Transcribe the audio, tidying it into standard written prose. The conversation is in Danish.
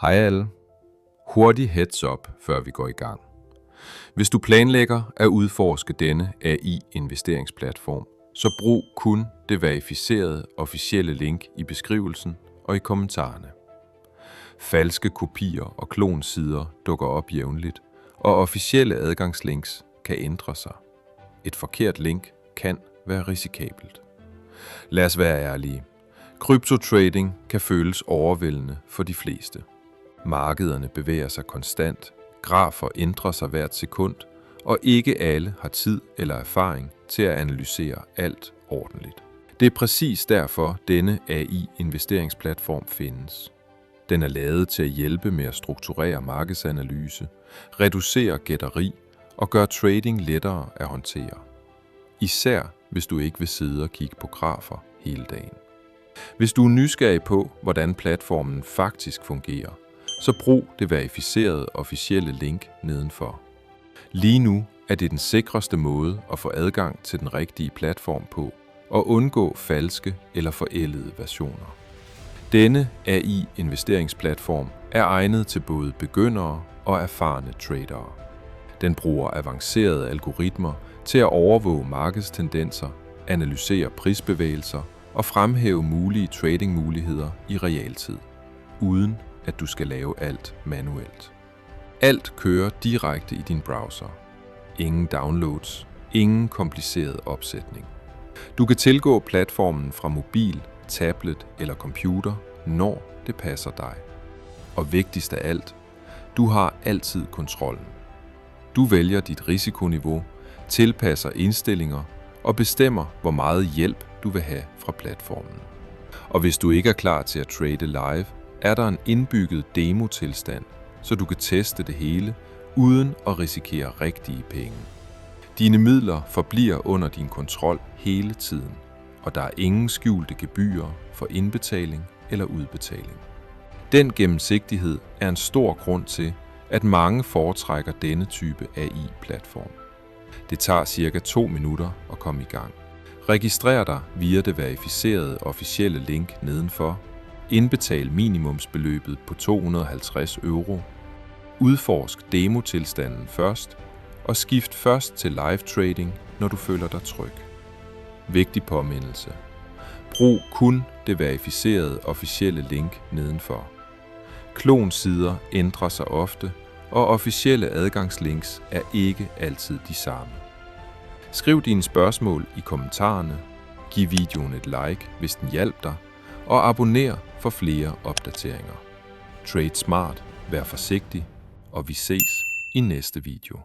Hej alle. Hurtig heads up, før vi går i gang. Hvis du planlægger at udforske denne AI-investeringsplatform, så brug kun det verificerede officielle link i beskrivelsen og i kommentarerne. Falske kopier og klonsider dukker op jævnligt, og officielle adgangslinks kan ændre sig. Et forkert link kan være risikabelt. Lad os være ærlige. Kryptotrading kan føles overvældende for de fleste. Markederne bevæger sig konstant, grafer ændrer sig hvert sekund, og ikke alle har tid eller erfaring til at analysere alt ordentligt. Det er præcis derfor, denne AI-investeringsplatform findes. Den er lavet til at hjælpe med at strukturere markedsanalyse, reducere gætteri og gøre trading lettere at håndtere. Især hvis du ikke vil sidde og kigge på grafer hele dagen. Hvis du er nysgerrig på, hvordan platformen faktisk fungerer, så brug det verificerede officielle link nedenfor. Lige nu er det den sikreste måde at få adgang til den rigtige platform på og undgå falske eller forældede versioner. Denne AI-investeringsplatform er egnet til både begyndere og erfarne tradere. Den bruger avancerede algoritmer til at overvåge markedstendenser, analysere prisbevægelser og fremhæve mulige tradingmuligheder i realtid, uden at du skal lave alt manuelt. Alt kører direkte i din browser. Ingen downloads, ingen kompliceret opsætning. Du kan tilgå platformen fra mobil, tablet eller computer, når det passer dig. Og vigtigst af alt, du har altid kontrollen. Du vælger dit risikoniveau, tilpasser indstillinger og bestemmer, hvor meget hjælp du vil have fra platformen. Og hvis du ikke er klar til at trade live, er der en indbygget demo-tilstand, så du kan teste det hele, uden at risikere rigtige penge. Dine midler forbliver under din kontrol hele tiden, og der er ingen skjulte gebyrer for indbetaling eller udbetaling. Den gennemsigtighed er en stor grund til, at mange foretrækker denne type AI-platform. Det tager cirka 2 minutter at komme i gang. Registrer dig via det verificerede officielle link nedenfor. Indbetal minimumsbeløbet på 250 €. Udforsk demotilstanden først, og skift først til live trading, når du føler dig tryg. Vigtig påmindelse. Brug kun det verificerede officielle link nedenfor. Klonsider ændrer sig ofte, og officielle adgangslinks er ikke altid de samme. Skriv dine spørgsmål i kommentarerne, giv videoen et like, hvis den hjalp dig, og abonner for flere opdateringer. Trade smart, vær forsigtig, og vi ses i næste video.